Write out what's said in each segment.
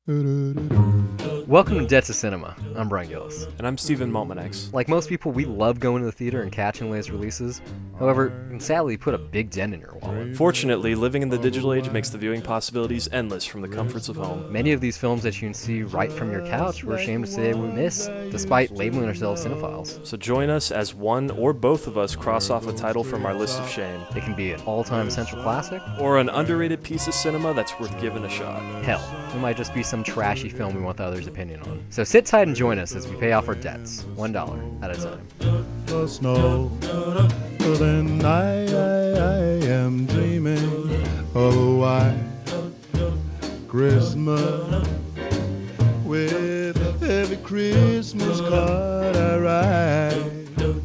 Welcome to Debt to Cinema. I'm Brian Gillis. And I'm Steven Maltmanex. Like most people, we love going to the theater and catching the latest releases. However, it can sadly put a big dent in your wallet. Fortunately, living in the digital age makes the viewing possibilities endless from the comforts of home. Many of these films that you can see right from your couch, we're ashamed to say we miss, despite labeling ourselves cinephiles. So join us as one or both of us cross off a title from our list of shame. It can be an all-time essential classic, or an underrated piece of cinema that's worth giving a shot. Hell, it might just be some trashy film we want the other's opinion on. So sit tight and join us as we pay off our debts, $1 at a time. The snow, then I am dreaming of a white Christmas with every Christmas card I write.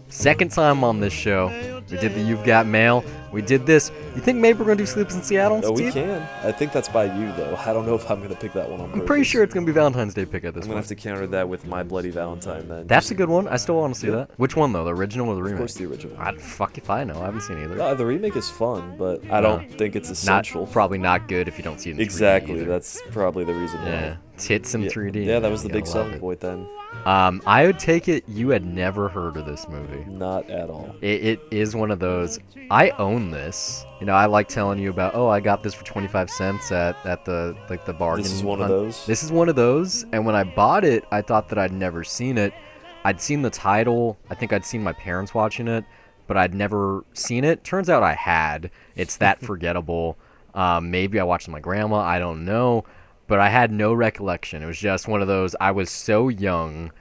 Second time on this show. We did the You've Got Mail. We did this. You think maybe we're going to do Sleepless in Seattle? No, we Steve? can. I think that's by you, though. I don't know if I'm going to pick that one on purpose. I'm pretty sure it's going to be Valentine's Day pick at this I'm one. going to have to counter that with My Bloody Valentine, then. That's a good one. I still want to see that. Which one, though? The original or the remake? Of course, the original. Fuck if I know. I haven't seen either. No, the remake is fun, but I don't think it's essential. Probably not good if you don't see it in 3D Exactly. either. That's probably the reason why. Yeah. Tits in 3D. Yeah, that was the You big gotta love selling it. point then. I would take it you had never heard of this movie. Not at all. It is one of those. I own this. You know, I like telling you about. Oh, I got this for 25 cents at the bargain. This is one of hunt. those? This is one of those. And when I bought it, I thought that I'd never seen it. I'd seen the title. I think I'd seen my parents watching it, but I'd never seen it. Turns out I had. It's that forgettable. Maybe I watched it with my grandma. I don't know. But I had no recollection. It was just one of those. I was so young.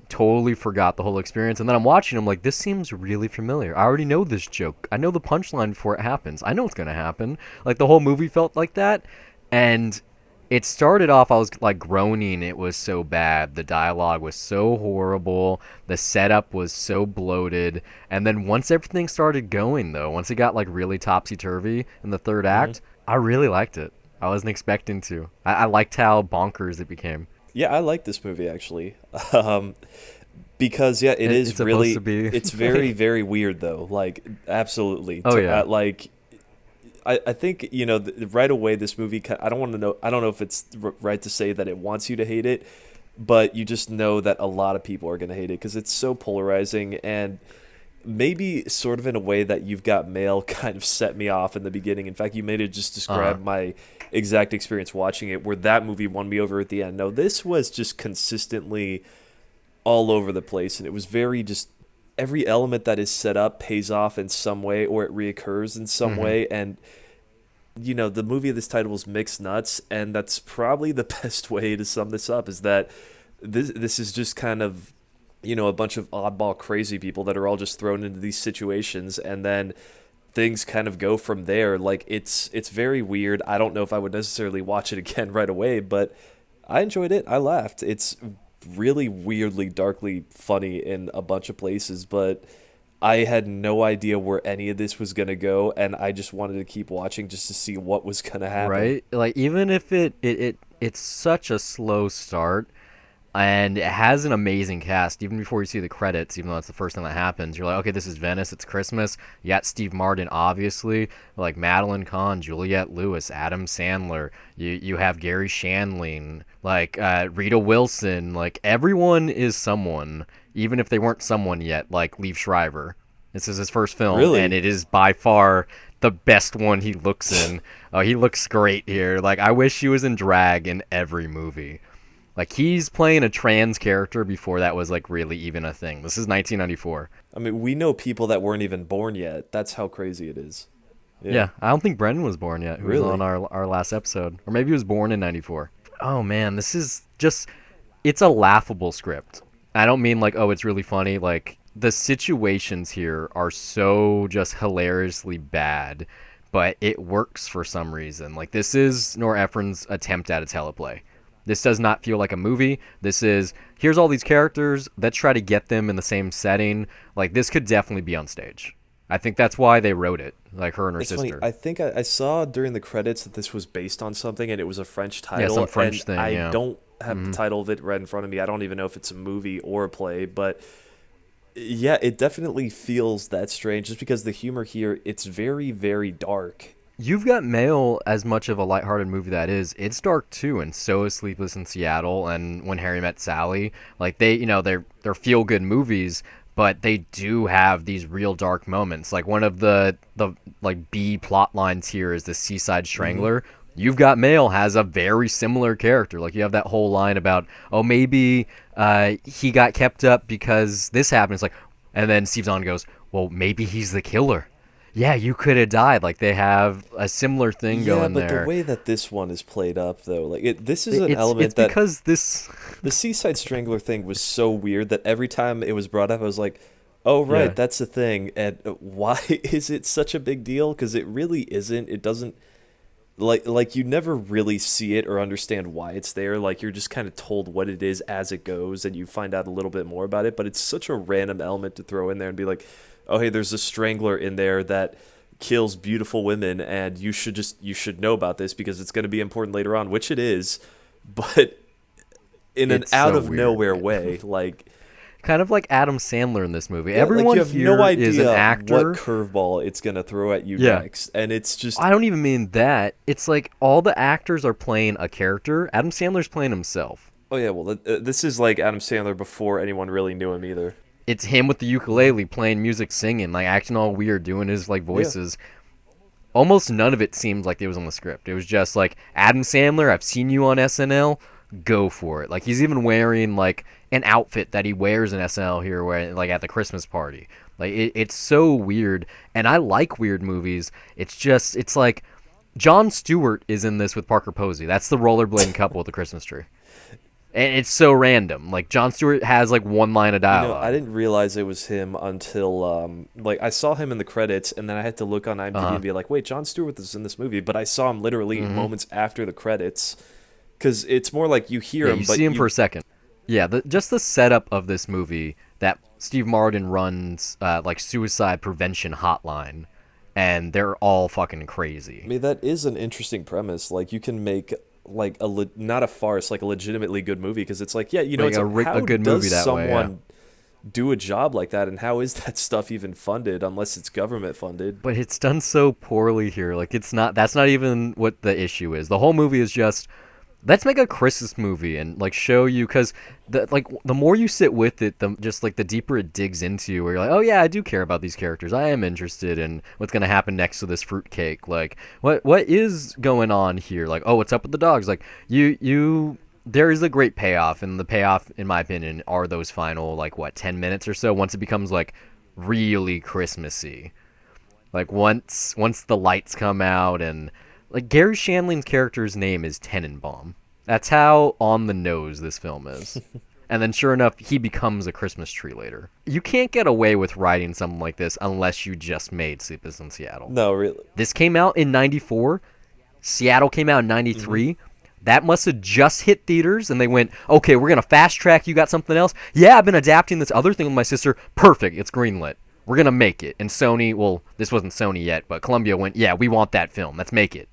Totally forgot the whole experience, and then I'm watching him like, this seems really familiar. I already know this joke. I know the punchline before it happens. I know it's gonna happen. Like, the whole movie felt like that, and it started off, I was like groaning. It was so bad. The dialogue was so horrible. The setup was so bloated, and then once everything started going, though, once it got like really topsy-turvy in the third act, I really liked it. I wasn't expecting to. I liked how bonkers it became. Yeah, I like this movie actually, because it is it's really. supposed to be. It's very very weird though. Like absolutely. Oh, yeah. I think right away this movie. I don't want to know. I don't know if it's right to say that it wants you to hate it, but you just know that a lot of people are going to hate it because it's so polarizing and. Maybe sort of in a way that You've Got Mail kind of set me off in the beginning. In fact, you made it just describe my exact experience watching it, where that movie won me over at the end. No, this was just consistently all over the place, and it was very just every element that is set up pays off in some way, or it reoccurs in some way. And the movie of this title is Mixed Nuts, and that's probably the best way to sum this up. Is that this is just kind of a bunch of oddball crazy people that are all just thrown into these situations, and then things kind of go from there. Like it's very weird. I don't know if I would necessarily watch it again right away, but I enjoyed it. I laughed. It's really weirdly, darkly funny in a bunch of places, but I had no idea where any of this was going to go, and I just wanted to keep watching just to see what was going to happen. Right? Like, even if it's such a slow start, and it has an amazing cast. Even before you see the credits, even though that's the first thing that happens, you're like, okay, this is Venice, it's Christmas. You got Steve Martin, obviously, like Madeline Kahn, Juliette Lewis, Adam Sandler. You have Gary Shandling, like Rita Wilson. Like, everyone is someone, even if they weren't someone yet, like Liev Schreiber. This is his first film, Really? and it is by far the best one he looks in. He looks great here. Like, I wish he was in drag in every movie. Like, he's playing a trans character before that was, like, really even a thing. This is 1994. I mean, we know people that weren't even born yet. That's how crazy it is. Yeah, I don't think Brendan was born yet, who was Really? on our last episode. Or maybe he was born in 94. Oh, man, this is just... It's a laughable script. I don't mean, like, oh, it's really funny. Like, the situations here are so just hilariously bad, but it works for some reason. Like, this is Nora Ephron's attempt at a teleplay. This does not feel like a movie. This is, here's all these characters. Let's try to get them in the same setting. Like, this could definitely be on stage. I think that's why they wrote it, like her and her It's sister. funny. I think I saw during the credits that this was based on something, and it was a French title. Yeah, some French and thing, I yeah. don't have the title of it right in front of me. I don't even know if it's a movie or a play, but yeah, it definitely feels that strange just because the humor here, it's very, very dark. You've Got Mail, as much of a lighthearted movie that is, it's dark too, and so is Sleepless in Seattle and When Harry Met Sally. Like they're feel good movies, but they do have these real dark moments. Like one of the like B plot lines here is the Seaside Hmm. Strangler. You've Got Mail has a very similar character. Like you have that whole line about, oh, maybe he got kept up because this happened. It's like, and then Steve Zahn goes, well, maybe he's the killer. Yeah, you could have died. Like they have a similar thing Yeah, going but the there. way that this one is played up, though, like this is an It's element that because this, the Seaside Strangler thing was so weird that every time it was brought up, I was like, "Oh, right, yeah, that's the thing." And why is it such a big deal? Because it really isn't. It doesn't like you never really see it or understand why it's there. Like you're just kind of told what it is as it goes, and you find out a little bit more about it. But it's such a random element to throw in there and be like, "Oh, hey, there's a strangler in there that." Kills beautiful women, and you should know about this because it's going to be important later on, which it is, but in an it's out so of weird. nowhere way. Kind of like Adam Sandler in this movie. Yeah, like Everyone you have no here is an idea what actor. curveball it's gonna throw at you Yeah, next, and it's just I don't even mean that. It's like all the actors are playing a character. Adam Sandler's playing himself. oh yeah, well this is like Adam Sandler before anyone really knew him either. It's him with the Hmm. ukulele playing music, singing, like acting all weird, doing his like Yeah, voices. Almost none of it seemed like it was on the script. It was just like Adam Sandler, I've seen you on SNL, go for it. Like he's even wearing like an outfit that he wears in SNL here, where like at the Christmas party. Like it's so weird, and I like weird movies. It's like Jon Stewart is in this with Parker Posey. That's the rollerblading couple with the Christmas tree, and it's so random. Like Jon Stewart has like one line of I dialogue. didn't realize it was him until like I saw him in the credits, and then I had to look on Uh IMDb huh. and be like, wait, Jon Stewart is in this movie, but I saw him literally Mm-hmm. moments after the credits because it's more like you hear Yeah, him, you see but him for you a second. Yeah, just the setup of this movie that Steve Martin runs like suicide prevention hotline, and they're all fucking I crazy. mean, that is an interesting premise. Like, you can make like not a farce, like a legitimately good movie because it's like, yeah, Like it's like a how good does movie that way. Yeah, someone do a job like that, and how is that stuff even funded unless it's government funded? but it's done so poorly here. Like it's not. That's not even what the issue is. The whole movie is just let's make a Christmas movie and like show you because the more you sit with it, the just like the deeper it digs into you. Where you're like, oh yeah, I do care about these characters. I am interested in what's gonna happen next to this fruitcake. Like what is going on here? Like oh, what's up with the dogs? Like you. There is a great payoff, and the payoff, in my opinion, are those final like what 10 minutes or so. Once it becomes like really Christmassy, like once the lights come out and like Gary Shandling's character's name is Tenenbaum. That's how on the nose this film is. And then sure enough, he becomes a Christmas tree later. You can't get away with writing something like this unless you just made Sleepless in Seattle. No, really. This came out in 94. Seattle came out in Hmm. 93. That must have just hit theaters, and they went, okay, we're going to fast track. You got something else? Yeah, I've been adapting this other thing with my sister. Perfect. It's greenlit. We're going to make it. And Sony, well, this wasn't Sony yet, but Columbia went, yeah, we want that film. Let's make it.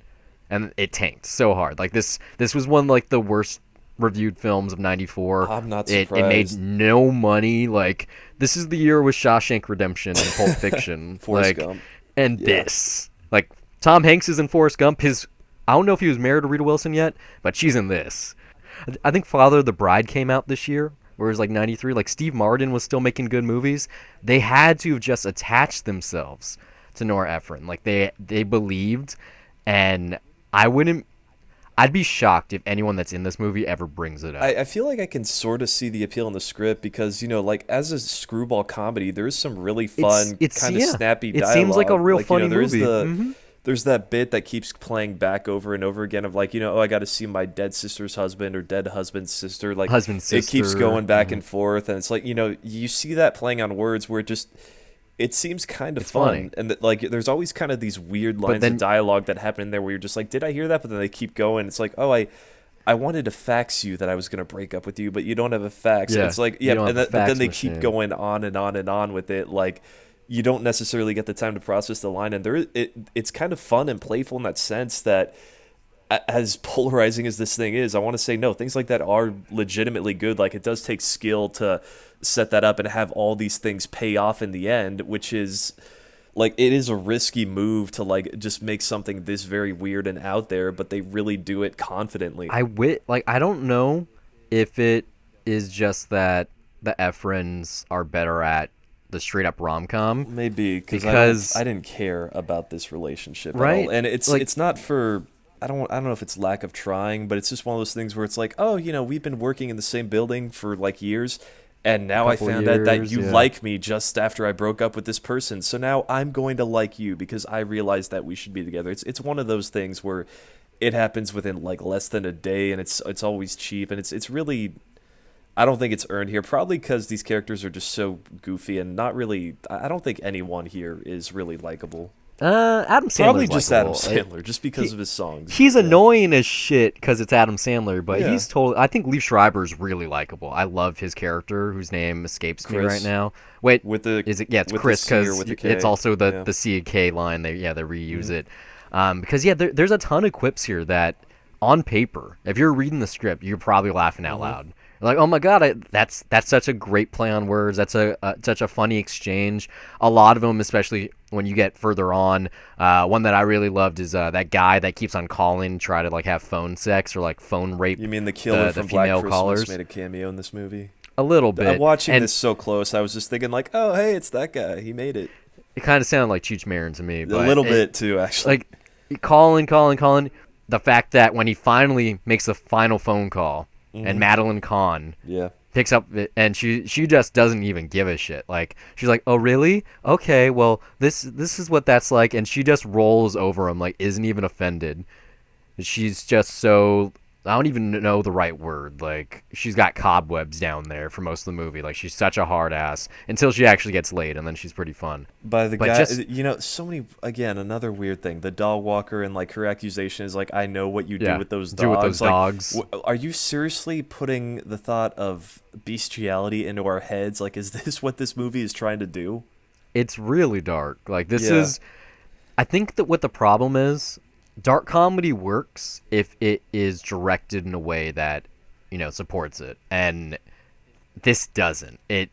And it tanked so hard. Like this was one of like the worst reviewed films of 94. I'm not It made surprised. no money. Like this is the year with Shawshank Redemption and Pulp Fiction. Forrest Like Gump. and Yeah. this. Like Tom Hanks is in Forrest Gump. His I don't know if he was married to Rita Wilson yet, but she's in this. I think Father of the Bride came out this year, where it was like 93. Like Steve Martin was still making good movies. They had to have just attached themselves to Nora Ephron. Like they believed, and I wouldn't. I'd be shocked if anyone that's in this movie ever brings it up. I feel like I can sort of see the appeal in the script because, like as a screwball comedy, there is some really fun, It's kind of yeah. snappy It seems like a dialogue. real Like, funny there is movie. Hmm. there's that bit that keeps playing back over and over again of like, oh, I got to see my dead sister's husband or dead husband's sister. Like Husband it keeps sister. going back and forth, and it's like, you see that playing on words where it seems kind of It's funny, fun, and that, like there's always kind of these weird but lines of then dialogue that happen in there where you're just like, did I hear that? But then they keep going. It's like, oh, I wanted to fax you that I was gonna break up with you, but you don't have a fax. And yeah, it's like, you yeah, don't have a but then fax they keep machine. going on and on and on with it. Like you don't necessarily get the time to process the line, and it's kind of fun and playful in that sense that as polarizing as this thing is, I want to say no, things like that are legitimately good. Like it does take skill to set that up and have all these things pay off in the end, which is like it is a risky move to like just make something this very weird and out there, but they really do it confidently. I don't know if it is just that the Ephrons are better at the straight up rom com. Maybe Because I didn't care about this relationship at right, all, and like it's not for I don't know if it's lack of trying, but it's just one of those things where it's like, oh, you know, we've been working in the same building for like years, and now I couple found out that years, you yeah. like me just after I broke up with this person, so now I'm going to like you because I realized that we should be together. It's one of those things where it happens within like less than a day, and it's always cheap, and it's really I don't think it's earned here. Probably because these characters are just so goofy and not really. I don't think anyone here is really likable. Adam Sandler's Probably just Adam likable. Sandler, just because of his songs. He's Yeah. annoying as shit because it's Adam Sandler, but Yeah. he's totally. I think Liev Schreiber's really likable. I love his character, whose name escapes me Chris. right now. Wait, With the is it? Yeah, it's with the Chris C or because with the K. it's also the Yeah. the C and K line. They reuse it. Because there's a ton of quips here that, on paper, if you're reading the script, you're probably laughing out loud. You're like, oh my god, that's such a great play on words. That's such a funny exchange. A lot of them, especially when you get further on. One that I really loved is that guy that keeps on calling, try to like have phone sex or like phone rape. You mean the killer the from Black female Christmas callers made a cameo in this movie? a little bit. I'm watching and this so close. I was just thinking like, oh hey, it's that guy. He made it. It kind of sounded like Cheech Marin to me. A But little bit too, actually. like calling. The fact that when he finally makes the final phone call, and Madeline Kahn Yeah. picks up and she just doesn't even give a shit. Like she's like, "Oh really? Okay, well this is what that's like," and she just rolls over him like isn't even offended. She's just so I don't even know the right word. Like she's got cobwebs down there for most of the movie. Like she's such a hard ass until she actually gets laid, and then she's pretty fun. By the But guy, just- you know, so many, again, another weird thing. The dog walker and like her accusation is like, I know what you Yeah, do with those dogs. do with those Like, dogs. Are you seriously putting the thought of bestiality into our heads? Like, is this what this movie is trying to do? It's really dark. Like this Yeah. is I think that what the problem is, dark comedy works if it is directed in a way that, supports it. And this doesn't. It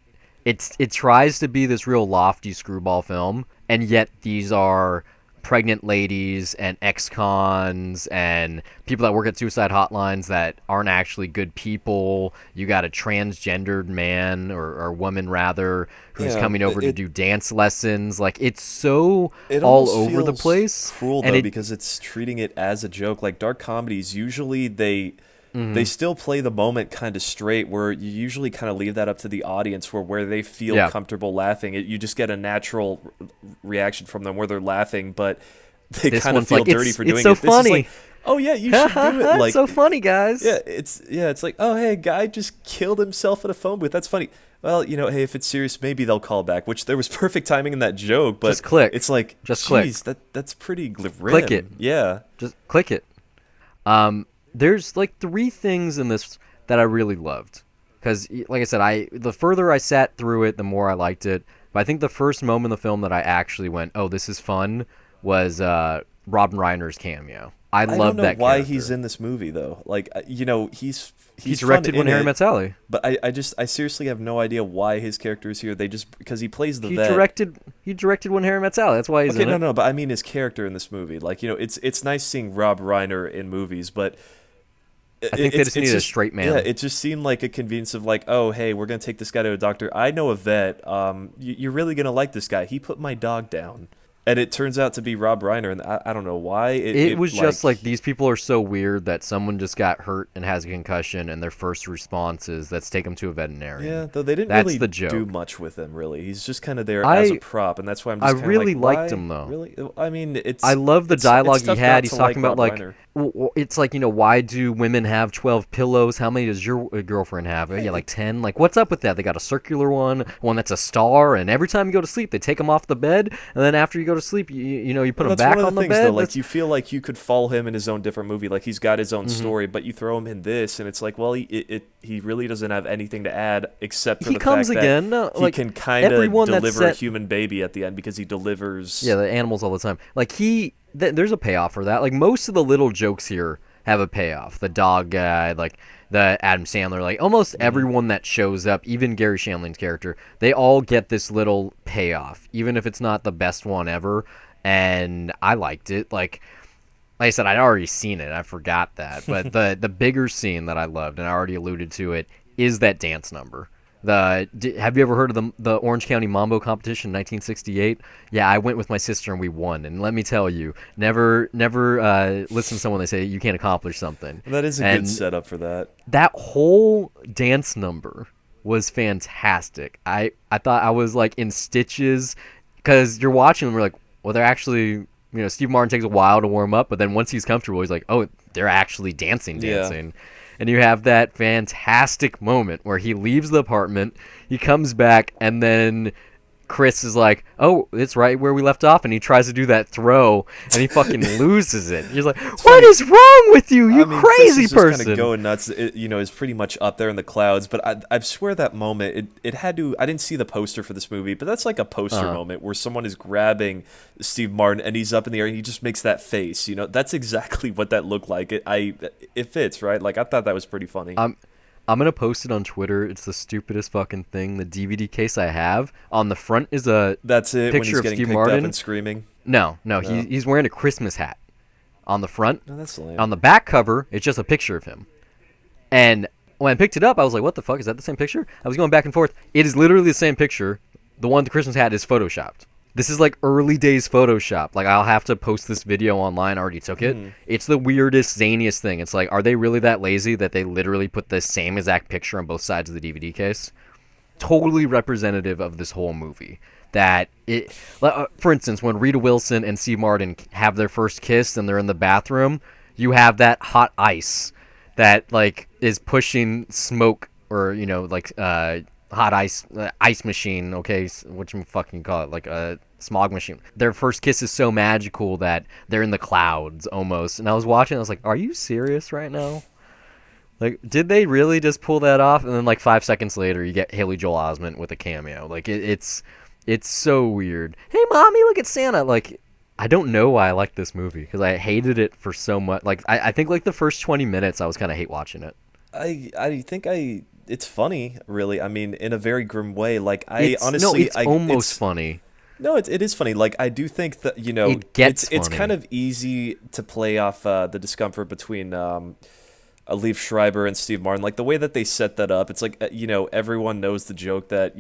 tries to be this real lofty screwball film, and yet these are pregnant ladies and ex-cons and people that work at suicide hotlines that aren't actually good people. You got a transgendered man or woman rather who's Yeah, coming over to it- do dance lessons. Like it's so It all almost over the feels place. Cruel and though, it- because it's treating it as a joke. Like dark comedies, usually they Mm-hmm. still play the moment kind of straight, where you usually kind of leave that up to the audience, where they feel Yeah. comfortable laughing. You just get a natural reaction from them where they're laughing, but they This kind of one's feel like, dirty it's for doing so it. This is funny. like, oh yeah, you should do it. Like, it's so funny, guys. it's like, oh hey, a guy just killed himself in a phone booth. That's funny. Well, hey, if it's serious, maybe they'll call back. Which there was perfect timing in that joke, but Just click. It's like, Just click. geez, that's pretty grim. Click it. Yeah. Just click it. There's like three things in this that I really loved, because like I said, the further I sat through it, the more I liked it. But I think the first moment in the film that I actually went, "Oh, this is fun," was Robin Reiner's cameo. I I love don't know that why character. he's in this movie though. Like, he's He fun directed When in Harry it, Met Sally. But I seriously have no idea why his character is here. They just because he plays the He vet. directed When Harry Met Sally. That's why he's Okay, in no, it. no, but I mean his character in this movie. Like, it's nice seeing Rob Reiner in movies, but I think they just needed a straight man. Yeah, it just seemed like a convenience of like, oh, hey, we're gonna take this guy to a doctor. I know a vet. You're really gonna like this guy. He put my dog down, and it turns out to be Rob Reiner, and I don't know why. It was just like these people are so weird that someone just got hurt and has a concussion, and their first response is let's take him to a veterinarian. Yeah, though they didn't That's really the joke. do much with him. Really, he's just kind of there as a prop, and that's why I'm just. I kinda really like, liked why? him, though. Really, I mean, it's. I love the it's dialogue he tough had. not He's to talking like about Rob like, Reiner. it's like, why do women have 12 pillows? How many does your girlfriend have? Yeah, like 10. Like, what's up with that? They got a circular one that's a star, and every time you go to sleep, they take them off the bed, and then after you go to sleep, you put them That's back one of on the the things, bed. though. Like, you feel like you could follow him in his own different movie. Like, he's got his own story, but you throw him in this, and it's like, well, he really doesn't have anything to add except for He the comes fact again, that no, he like, can kind of everyone that's deliver a set- human baby at the end because he delivers. Yeah, the animals all the time. Like there's a payoff for that. Like most of the little jokes here have a payoff. The dog guy, like the Adam Sandler, like almost everyone that shows up, even Gary Shandling's character, they all get this little payoff, even if it's not the best one ever. And I liked it. Like I said, I'd already seen it. I forgot that. But the bigger scene that I loved, and I already alluded to it, is that dance number. Have you ever heard of the Orange County Mambo competition in 1968? Yeah, I went with my sister and we won. And let me tell you, never listen to someone they say you can't accomplish something. That is a good setup for that. That whole dance number was fantastic. I thought I was like in stitches because you're watching them. We're like, well, they're actually. Steve Martin takes a while to warm up, but then once he's comfortable, he's like, oh, they're actually dancing. Yeah. And you have that fantastic moment where he leaves the apartment, he comes back, and then Chris is like, oh, it's right where we left off, and he tries to do that throw, and he fucking loses it. He's like, what is wrong with you, crazy Chris is person? Just kind of going nuts. Is pretty much up there in the clouds. But I swear that moment, it had to. I didn't see the poster for this movie, but that's like a poster moment where someone is grabbing Steve Martin and he's up in the air and he just makes that face. That's exactly what that looked like. It fits, right? Like I thought that was pretty funny. I'm going to post it on Twitter. It's the stupidest fucking thing. The DVD case I have, on the front is a That's it, picture when he's of getting Steve picked Martin. up and screaming? No. He's wearing a Christmas hat on the front. No, that's lame. On the back cover, it's just a picture of him. And when I picked it up, I was like, what the fuck? Is that the same picture? I was going back and forth. It is literally the same picture. The one with the Christmas hat is photoshopped. This is like early days Photoshop. Like, I'll have to post this video online. I already took it. It's the weirdest, zaniest thing. It's like, are they really that lazy that they literally put the same exact picture on both sides of the DVD case? Totally representative of this whole movie. For instance, when Rita Wilson and Steve Martin have their first kiss and they're in the bathroom, you have that hot ice that, like, is pushing smoke or, hot ice machine, okay, what you fucking call it, like a smog machine. Their first kiss is so magical that they're in the clouds almost. And I was watching, I was like, are you serious right now? Like, did they really just pull that off? And then like 5 seconds later, you get Haley Joel Osment with a cameo. Like, it's so weird. Hey, mommy, look at Santa. Like, I don't know why I like this movie because I hated it for so much. Like, I think like the first 20 minutes, I was kind of hate watching it. I think it's funny, really. I mean, in a very grim way. Like, honestly, it's almost funny. No, it is funny. Like, I do think that, it's kind of easy to play off the discomfort between Liev Schreiber and Steve Martin. Like, the way that they set that up, it's like, everyone knows the joke that,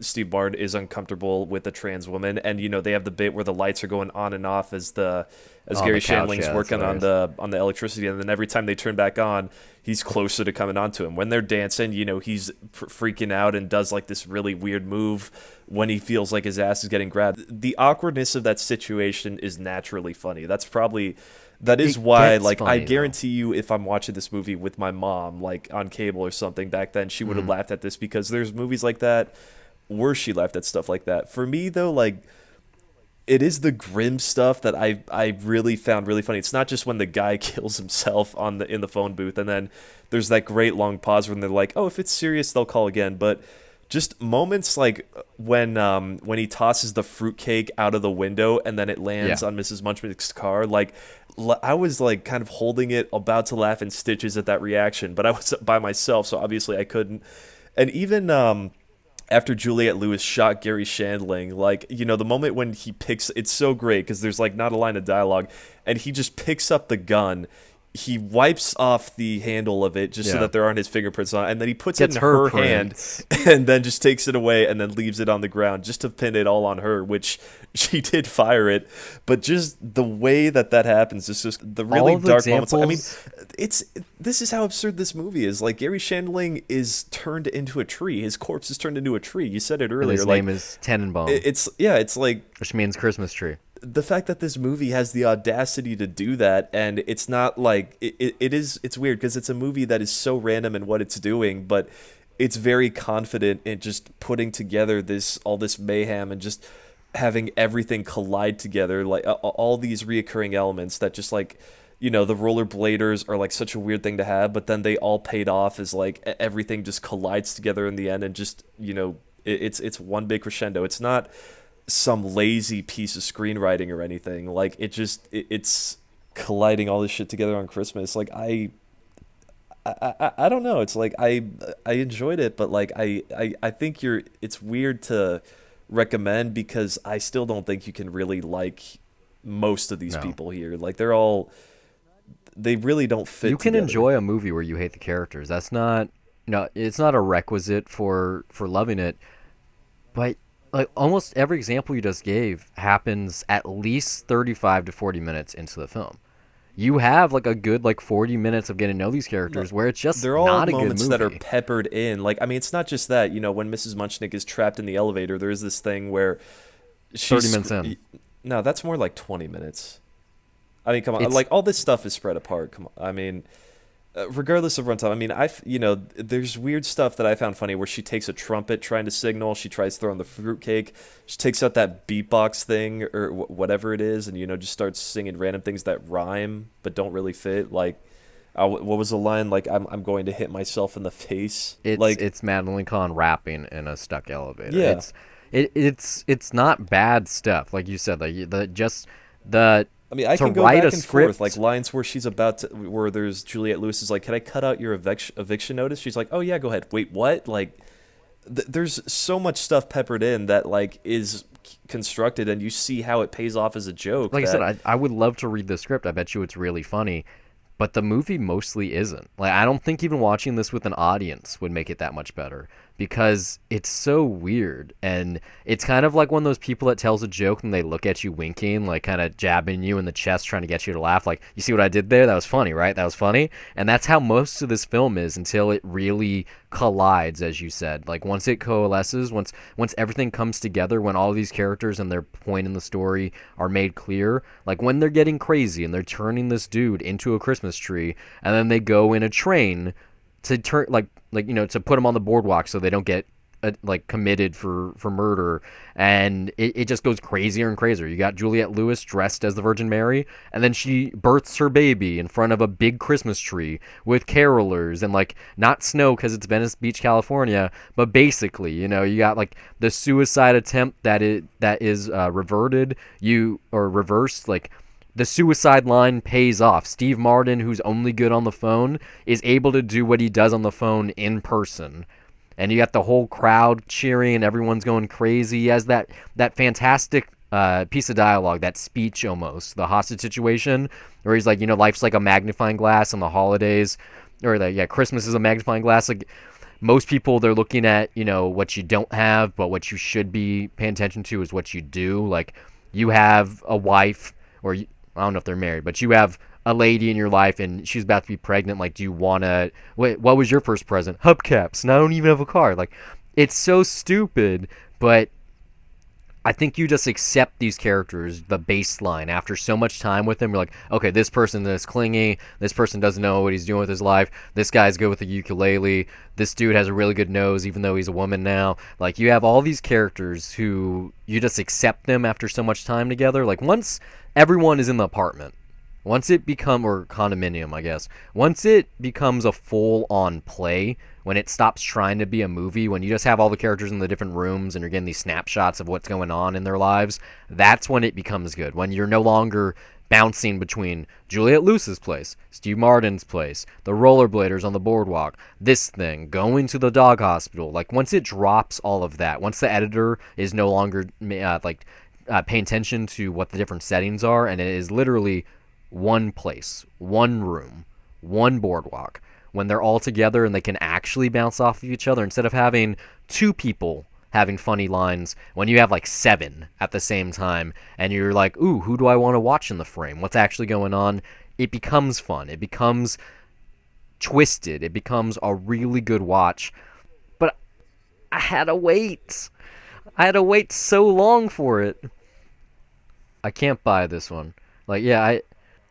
Steve Martin is uncomfortable with a trans woman, and they have the bit where the lights are going on and off as Gary Shandling's working on the electricity, and then every time they turn back on, he's closer to coming onto him. When they're dancing, he's freaking out and does like this really weird move when he feels like his ass is getting grabbed. The awkwardness of that situation is naturally funny. That is why, like, funny, I guarantee you, if I'm watching this movie with my mom, like on cable or something back then, she would have laughed at this, because there's movies like that where she laughed at stuff like that. For me, though, like, it is the grim stuff that I really found really funny. It's not just when the guy kills himself in the phone booth, and then there's that great long pause when they're like, oh, if it's serious, they'll call again. But just moments like when he tosses the fruitcake out of the window and then it lands on Mrs. Munchkin's car, like, I was like kind of holding it, about to laugh in stitches at that reaction, but I was by myself, so obviously I couldn't. And even after Juliette Lewis shot Gary Shandling, like, the moment when he it's so great because there's like not a line of dialogue, and he just picks up the gun, he wipes off the handle of it just so that there aren't his fingerprints on it, and then he puts it in her hand and then just takes it away and then leaves it on the ground just to pin it all on her, which she did fire it. But just the way that happens is just the really dark moments. I mean, this is how absurd this movie is. Like, Gary Shandling is turned into a tree. His corpse is turned into a tree. You said it earlier. And his name is Tenenbaum. It's like, which means Christmas tree. The fact that this movie has the audacity to do that, and it's not like it's weird because it's a movie that is so random in what it's doing, but it's very confident in just putting together all this mayhem and just having everything collide together, like all these reoccurring elements that just, like, the rollerbladers are like such a weird thing to have, but then they all paid off as like everything just collides together in the end, and just it's one big crescendo. It's not some lazy piece of screenwriting or anything. Like, it's colliding all this shit together on Christmas. Like I don't know. It's like I enjoyed it, but like I think it's weird to recommend because I still don't think you can really like most of these No. people here. Like they really don't You fit can together. enjoy a movie where you hate the characters. That's not no, it's not a requisite for loving it. But like almost every example you just gave happens at least 35 to 40 minutes into the film. You have like a good like 40 minutes of getting to know these No, characters where it's just they're all not a good moments that are movie. peppered in. Like, I mean, it's not just that. You know, when Mrs. Munchnick is trapped in the elevator, there is this thing where 30 she's. minutes in. No, that's more like 20 minutes. I mean, come on. It's Like, all this stuff is spread apart. Come on. I mean, regardless of runtime, I mean, there's weird stuff that I found funny where she takes a trumpet trying to signal. She tries throwing the fruitcake. She takes out that beatbox thing or whatever it is, and just starts singing random things that rhyme but don't really fit. Like, what was the line? Like, I'm going to hit myself in the face. it's Like, it's Madeline Kahn rapping in a stuck elevator. yeah. It's not bad stuff like you said. Like the just the I mean, I to can go write back a and forth, like script. lines where where there's Juliette Lewis is like, "Can I cut out your eviction notice?" She's like, "Oh yeah, go ahead." Wait, what? Like, there's so much stuff peppered in that like is constructed, and you see how it pays off as a joke. Like I said, That I would love to read the script. I bet you it's really funny, but the movie mostly isn't. Like I don't think even watching this with an audience would make it that much better because it's so weird and it's kind of like one of those people that tells a joke and they look at you winking, like kind of jabbing you in the chest trying to get you to laugh. Like, you see what I did there? That was funny, right? That was funny. And that's how most of this film is until it really collides, as you said. Like once it coalesces, once everything comes together, when all these characters and their point in the story are made clear, like when they're getting crazy and they're turning this dude into a Christmas tree, and then they go in a train to turn to put them on the boardwalk so they don't get like committed for murder, and it just goes crazier and crazier. You got Juliette Lewis dressed as the Virgin Mary, and then she births her baby in front of a big Christmas tree with carolers and like not snow because it's Venice Beach, California, but basically, you got like the suicide attempt that is reverted, you or reversed, like the suicide line pays off. Steve Martin, who's only good on the phone, is able to do what he does on the phone in person. And you got the whole crowd cheering, and everyone's going crazy. He has that fantastic piece of dialogue, that speech almost, the hostage situation, where he's like, life's like a magnifying glass on the holidays, or Christmas is a magnifying glass. Like most people, they're looking at, what you don't have, but what you should be paying attention to is what you do. Like you have a wife, or I don't know if they're married, but you have a lady in your life and she's about to be pregnant. Like, do you want to, wait, what was your first present? Hubcaps. And I don't even have a car. Like, it's so stupid, but I think you just accept these characters, the baseline, after so much time with them. You're like, okay, this person is clingy. This person doesn't know what he's doing with his life. This guy's good with a ukulele. This dude has a really good nose, even though he's a woman now. Like, you have all these characters who you just accept them after so much time together. Like, once everyone is in the apartment, once it or condominium, I guess, once it becomes a full-on play, when it stops trying to be a movie, when you just have all the characters in the different rooms and you're getting these snapshots of what's going on in their lives, that's when it becomes good. When you're no longer bouncing between Juliette Lewis's place, Steve Martin's place, the rollerbladers on the boardwalk, this thing, going to the dog hospital. Like, once it drops all of that, once the editor is no longer paying attention to what the different settings are, and it is literally one place, one room, one boardwalk, when they're all together and they can actually bounce off of each other instead of having two people having funny lines, when you have like seven at the same time and you're like, ooh, who do I want to watch in the frame? What's actually going on? It becomes fun. It becomes twisted. It becomes a really good watch. But I had to wait. I had to wait so long for it. I can't buy this one. Like, yeah,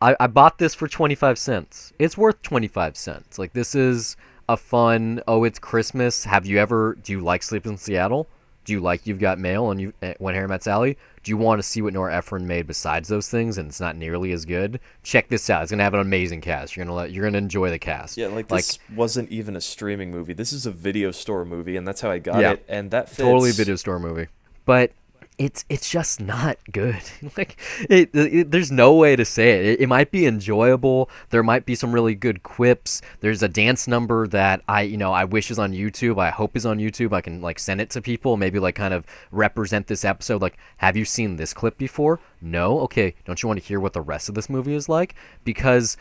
I bought this for 25 cents. It's worth 25 cents. Like, this is a fun, oh, it's Christmas. Do you like Sleep in Seattle? Do you like You've Got Mail and When Harry Met Sally? Do you want to see what Nora Ephron made besides those things and it's not nearly as good? Check this out. It's going to have an amazing cast. You're going to enjoy the cast. Yeah, like this wasn't even a streaming movie. This is a video store movie, and that's how I got Yeah, it, and that fits. totally video store movie. But it's just not good. Like there's no way to say it. It might be enjoyable. There might be some really good quips. There's a dance number that I wish is on YouTube. I hope is on YouTube. I can like send it to people. Maybe like kind of represent this episode. Like, have you seen this clip before? No. Okay. Don't you want to hear what the rest of this movie is like? Because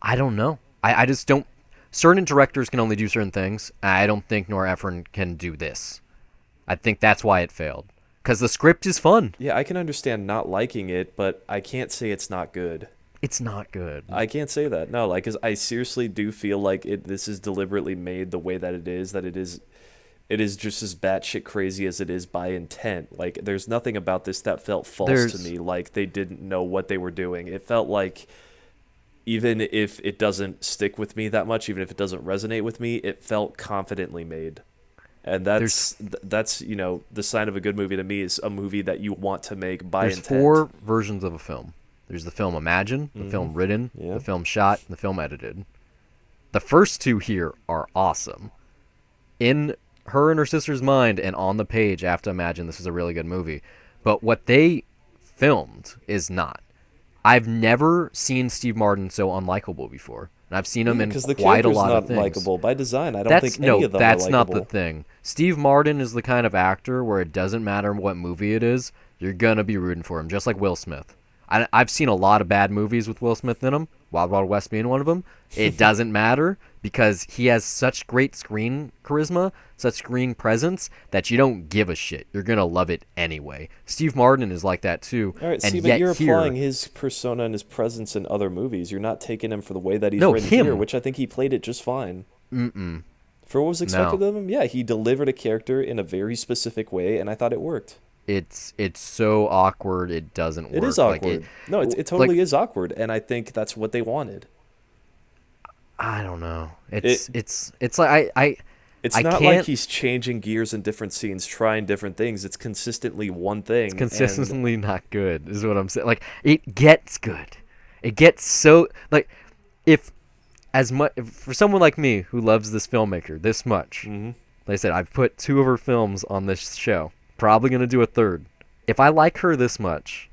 I don't know. I just don't. Certain directors can only do certain things. I don't think Nora Ephron can do this. I think that's why it failed. Because the script is fun. Yeah, I can understand not liking it, but I can't say it's not good. It's not good. I can't say that. No, like, 'cause I seriously do feel like this is deliberately made the way that it is just as batshit crazy as it is by intent. Like, there's nothing about this that felt false to me, like they didn't know what they were doing. It felt like, even if it doesn't stick with me that much, even if it doesn't resonate with me, it felt confidently made. And that's the sign of a good movie to me is a movie that you want to make by There's intent. 4 versions of a film. There's the film Imagine, the film Written, Yeah. the film Shot, and the film Edited. The first 2 here are awesome. In her and her sister's mind and on the page after Imagine, this is a really good movie. But what they filmed is not. I've never seen Steve Martin so unlikable before. And I've seen him in quite a lot of things. Not likable by design. I don't think any of them that's are not likable. the thing. Steve Martin is the kind of actor where it doesn't matter what movie it is, you're gonna be rooting for him, just like Will Smith. I've seen a lot of bad movies with Will Smith in them, Wild Wild West being one of them. It doesn't matter because he has such great screen charisma, such screen presence that you don't give a shit. You're gonna love it anyway. Steve Martin is like that too. All right, and see, yet but you're here, applying his persona and his presence in other movies. You're not taking him for the way that he's No, written him. here, which I think he played it just fine. Mm-mm. For what was expected No. of him, yeah, he delivered a character in a very specific way, and I thought it worked. It's so awkward. It doesn't work. It is Like, awkward. No, it like, totally is awkward, and I think that's what they wanted. I don't know. It's like I It's I not can't- like he's changing gears in different scenes, trying different things. It's consistently one thing. and- consistently not good is what I'm saying. Like it gets good. It gets so like if for someone like me who loves this filmmaker this much. Mhm. Like I said, I've put 2 of her films on this show. Probably gonna do a 3rd. If I like her this much,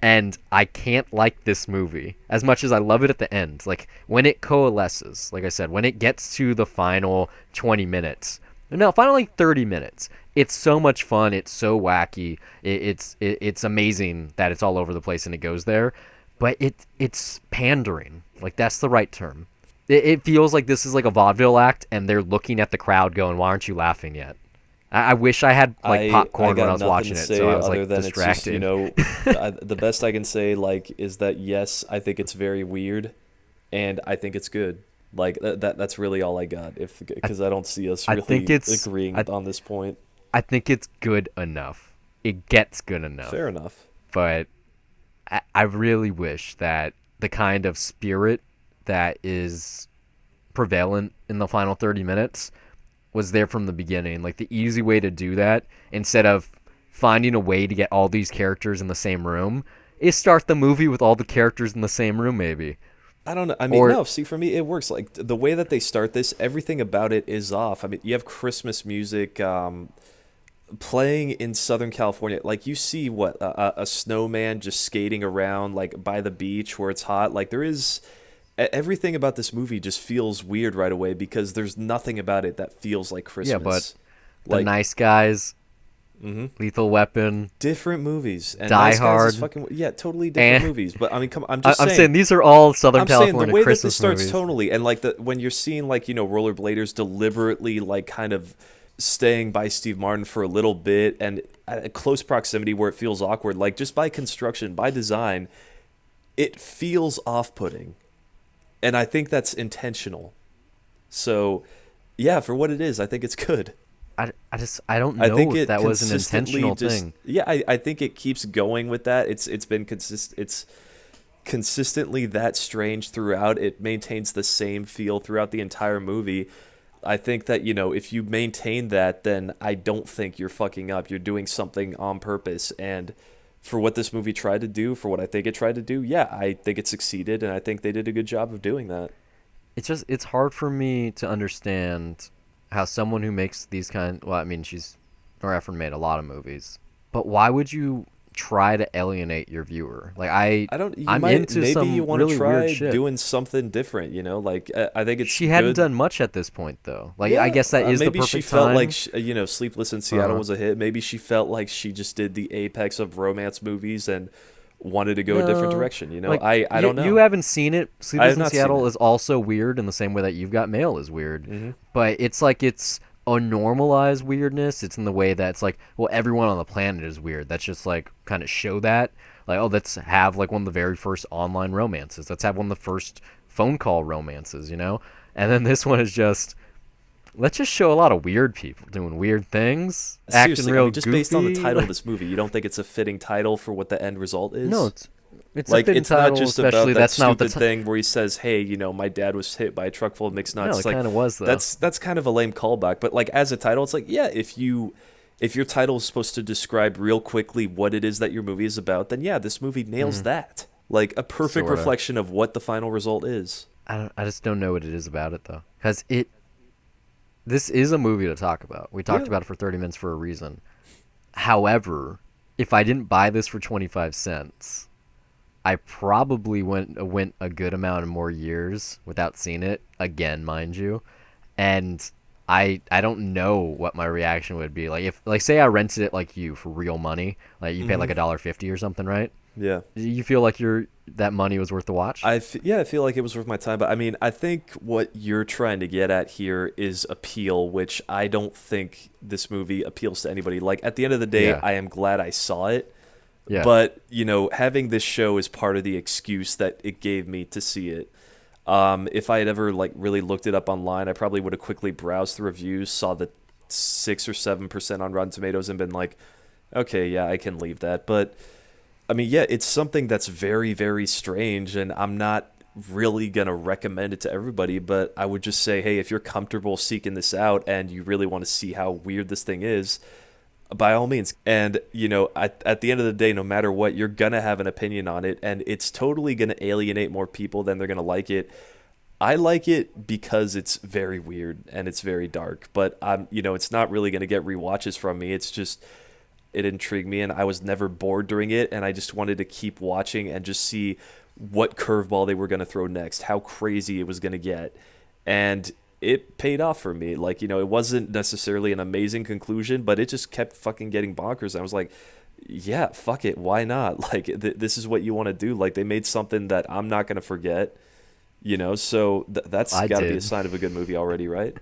and I can't like this movie as much as I love it at the end, like when it coalesces, like I said, when it gets to the final 20 minutes, no, final like 30 minutes, it's so much fun. It's so wacky. It's amazing that it's all over the place and it goes there, but it's pandering. Like that's the right term. It feels like this is like a vaudeville act, and they're looking at the crowd going, "Why aren't you laughing yet?" I wish I had like popcorn when I was watching it, so I was like distracted. The best I can say is that yes, I think it's very weird, and I think it's good. Like that's really all I got. Because I don't see us really agreeing on this point. I think it's good enough. It gets good enough. Fair enough. But I really wish that the kind of spirit that is prevalent in the final 30 minutes was there from the beginning. Like the easy way to do that, instead of finding a way to get all these characters in the same room, is start the movie with all the characters in the same room, maybe. I don't know. I mean, no, see, for me, it works. Like the way that they start this, everything about it is off. I mean, you have Christmas music playing in Southern California. Like you see a snowman just skating around like by the beach where it's hot. Like there is... Everything about this movie just feels weird right away because there's nothing about it that feels like Christmas. Yeah, but The Nice Guys, Lethal Weapon, different movies. And Die Nice Hard, Guys is totally different movies. But I mean, come, I'm saying these are all Southern California saying the way Christmas that this starts movies. tonally, and like when you're seeing rollerbladers deliberately like kind of staying by Steve Martin for a little bit and at a close proximity where it feels awkward, like just by construction, by design, it feels off-putting. And I think that's intentional. So, yeah, for what it is, I think it's good. I don't know if that was an intentional thing. Yeah, I think it keeps going with that. It's been it's consistently that strange throughout. It maintains the same feel throughout the entire movie. I think that, if you maintain that, then I don't think you're fucking up. You're doing something on purpose. And for what this movie tried to do, for what I think it tried to do, yeah, I think it succeeded, and I think they did a good job of doing that. It's hard for me to understand how someone who makes these Nora Ephron made a lot of movies. but why would you try to alienate your viewer? Like I don't. You I'm might into maybe you some want to really weird try shit. doing something different. Like I think it's She hadn't good. done much at this point though. Like I Yeah, guess that is the maybe she perfect felt like time. Sleepless in Seattle Uh, was a hit. Maybe she felt like she just did the apex of romance movies and wanted to go a different no, direction. like I don't you know. haven't seen it. I Sleepless have in not seen Seattle it. is also weird in the same way that You've Got Mail is weird, Hmm. but it's like it's a normalized weirdness. It's in the way that it's like, well, everyone on the planet is weird. That's just like kind of show that, like, oh, let's have like one of the very first online romances. Let's have one of the first phone call romances, And then this one is just, let's just show a lot of weird people doing weird things, acting Seriously, I real mean, just based on the goofy. title of this movie, you don't think it's a fitting title for what the end result No, is? it's a Like, fitting it's not title, just about especially that that's not what the stupid thing where he says, "Hey, my dad was hit by a truck full of mixed no, nuts." It's it like kind of was though. that's kind of a lame callback. But like as a title, it's like, yeah, if your title is supposed to describe real quickly what it is that your movie is about, then yeah, this movie nails that. Like a perfect Sorta. reflection of what the final result is. I just don't know what it is about it though, because this is a movie to talk about. We talked Yeah. about it for 30 minutes for a reason. However, if I didn't buy this for 25 cents, I probably went a good amount of more years without seeing it again, mind you. And I don't know what my reaction would be. Like if like say I rented it like you for real money, like you paid Hmm. like $1.50 or something, right? Yeah. You feel like that money was worth the watch? Yeah, I feel like it was worth my time, but I mean, I think what you're trying to get at here is appeal, which I don't think this movie appeals to anybody. Like at the end of the day, Yeah. I am glad I saw it, Yeah. but having this show is part of the excuse that it gave me to see it. If I had ever like really looked it up online, I probably would have quickly browsed the reviews, saw the 6 or 7% on Rotten Tomatoes, and been like, okay, yeah, I can leave that. But I mean, yeah, it's something that's very, very strange, and I'm not really gonna recommend it to everybody. But I would just say, hey, if you're comfortable seeking this out and you really want to see how weird this thing is, by all means. And at the end of the day, no matter what, you're gonna have an opinion on it, and it's totally gonna alienate more people than they're gonna like it. I like it because it's very weird and it's very dark, but it's not really gonna get rewatches from me. It's just it intrigued me, and I was never bored during it, and I just wanted to keep watching and just see what curveball they were gonna throw next, how crazy it was gonna get, and it paid off for me. Like, it wasn't necessarily an amazing conclusion, but it just kept fucking getting bonkers. And I was like, yeah, fuck it. Why not? Like, this is what you want to do. Like, they made something that I'm not going to forget, so that's I got to be a did. sign of a good movie already, right?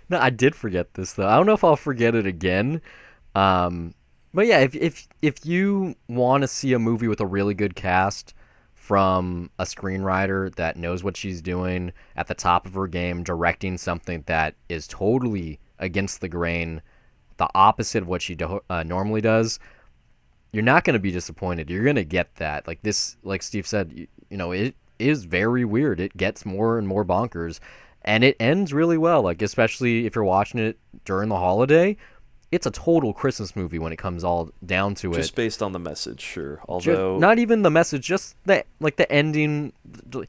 No, I did forget this though. I don't know if I'll forget it again. But yeah, if you want to see a movie with a really good cast from a screenwriter that knows what she's doing at the top of her game, directing something that is totally against the grain, the opposite of what she normally does, you're not going to be disappointed. You're going to get that. Like this, like Steve said, it is very weird. It gets more and more bonkers, and it ends really well. Like especially if you're watching it during the holiday, it's a total Christmas movie when it comes all down to it. Just based on the message, sure. Although, Not even the message, just the ending, the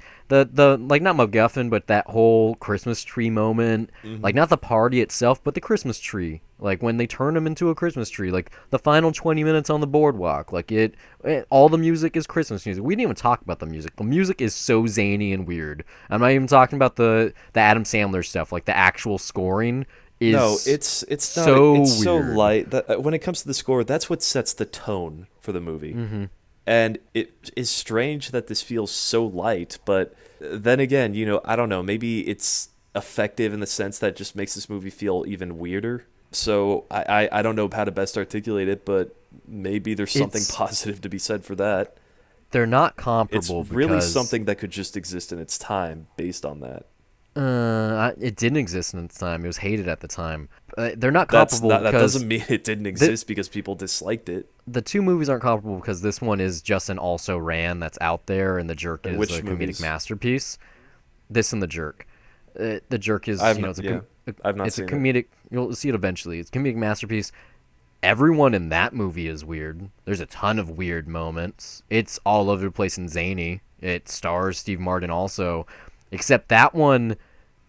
like not MacGuffin, but that whole Christmas tree moment. Like not the party itself, but the Christmas tree. Like when they turn him into a Christmas tree. Like the final 20 minutes on the boardwalk. Like all the music is Christmas music. We didn't even talk about the music. The music is so zany and weird. I'm not even talking about the Adam Sandler stuff. Like the actual scoring is no, it's not. so It's so weird. light that when it comes to the score, that's what sets the tone for the movie. And it is strange that this feels so light, but then again, I don't know. Maybe it's effective in the sense that it just makes this movie feel even weirder. So I don't know how to best articulate it, but maybe there's something It's positive to be said for that. They're not It's comparable really because something that could just exist in its time based on that. it didn't exist in its time. It was hated at the time. They're not That's comparable not, that because doesn't mean it didn't exist because people disliked it. the two movies aren't comparable because this one is just an also ran that's out there, and The Jerk And is which a comedic movies? masterpiece. This and The Jerk. The Jerk is I've you know not, it's a yeah, I've not it's a seen it. comedic. You'll see it eventually. It's a comedic masterpiece. Everyone in that movie is weird. There's a ton of weird moments. It's all over the place and zany. It stars Steve Martin also, except that one,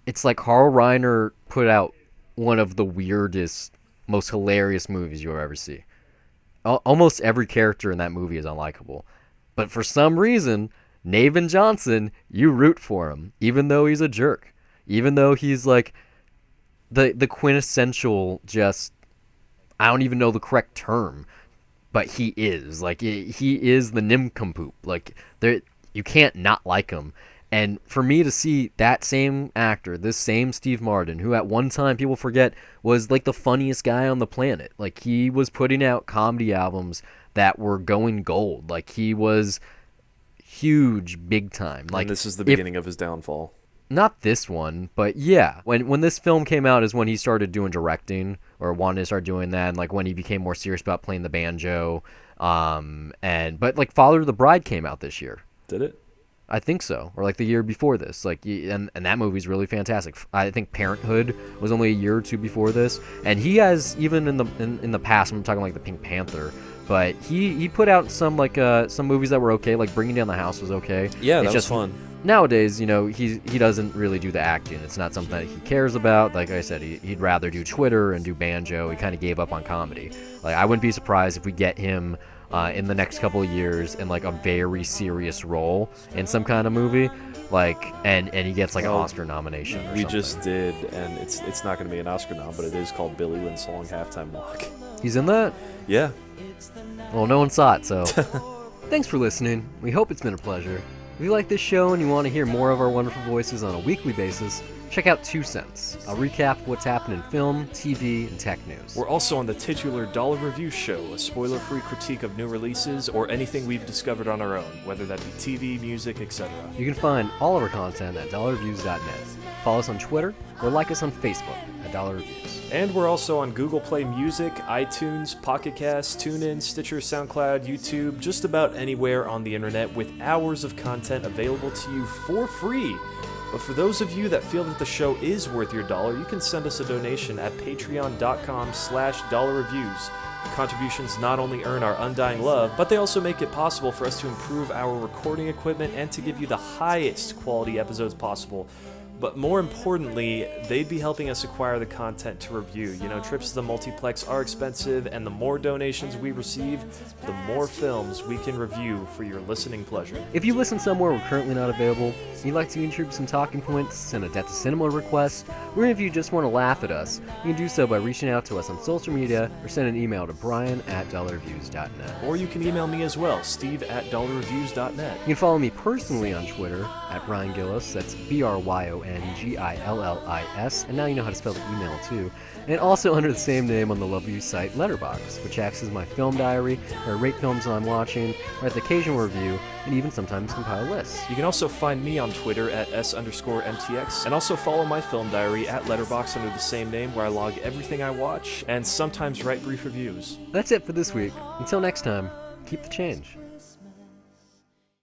it's like Carl Reiner put out one of the weirdest, most hilarious movies you'll ever see. Almost every character in that movie is unlikable. But for some reason, Naven Johnson, you root for him, even though he's a jerk. Even though he's like the quintessential just I don't even know the correct term, but he is. Like he is the nincompoop. Like there you can't not like him. And for me to see that same actor, this same Steve Martin, who at one time people forget was like the funniest guy on the planet. Like he was putting out comedy albums that were going gold. Like he was huge, big time. Like And this is the if beginning of his downfall. not this one, but yeah. When this film came out is when he started doing directing or wanted to start doing that, and like when he became more serious about playing the banjo. But like Father of the Bride came out this year. Did it? I think so, or like the year before this. Like, and that movie's really fantastic. I think Parenthood was only a year or two before this, and he has even in the past. I'm talking like the Pink Panther, but he put out some some movies that were okay. Like Bringing Down the House was okay. Yeah, It's that was fun. Nowadays, he doesn't really do the acting. It's not something that he cares about. Like I said, he'd rather do Twitter and do banjo. He kind of gave up on comedy. Like I wouldn't be surprised if we get him in the next couple of years in like a very serious role in some kind of movie, like and he gets like an Oscar nomination or We something. just did, and it's not going to be an Oscar nom, but it is called Billy Lynn's Long Halftime Walk. He's in that? Yeah. Well, no one saw it, so thanks for listening. We hope it's been a pleasure. If you like this show and you want to hear more of our wonderful voices on a weekly basis, check out 2 Cents. I'll recap what's happened in film, TV, and tech news. We're also on the titular Dollar Review Show, a spoiler-free critique of new releases or anything we've discovered on our own, whether that be TV, music, etc. You can find all of our content at dollarreviews.net. Follow us on Twitter or like us on Facebook at Dollar Reviews. And we're also on Google Play Music, iTunes, Pocket Cast, TuneIn, Stitcher, SoundCloud, YouTube, just about anywhere on the internet with hours of content available to you for free. But for those of you that feel that the show is worth your dollar, you can send us a donation at patreon.com/dollarreviews. Contributions not only earn our undying love, but they also make it possible for us to improve our recording equipment and to give you the highest quality episodes possible. But more importantly, they'd be helping us acquire the content to review. You know, trips to the multiplex are expensive, and the more donations we receive, the more films we can review for your listening pleasure. If you listen somewhere we're currently not available, and you'd like to contribute some talking points, send a Death to Cinema request, or if you just want to laugh at us, you can do so by reaching out to us on social media or send an email to brian@dollarreviews.net. Or you can email me as well, steve@dollarreviews.net. You can follow me personally on Twitter at Brian Gillis, that's BRYONGILLIS, and now you know how to spell the email too. And also under the same name on the lovely site Letterboxd, which acts as my film diary, where I rate films that I'm watching, write the occasional review, and even sometimes compile lists. You can also find me on Twitter at S_MTX, and also follow my film diary at Letterboxd under the same name, where I log everything I watch, and sometimes write brief reviews. That's it for this week. Until next time, keep the change.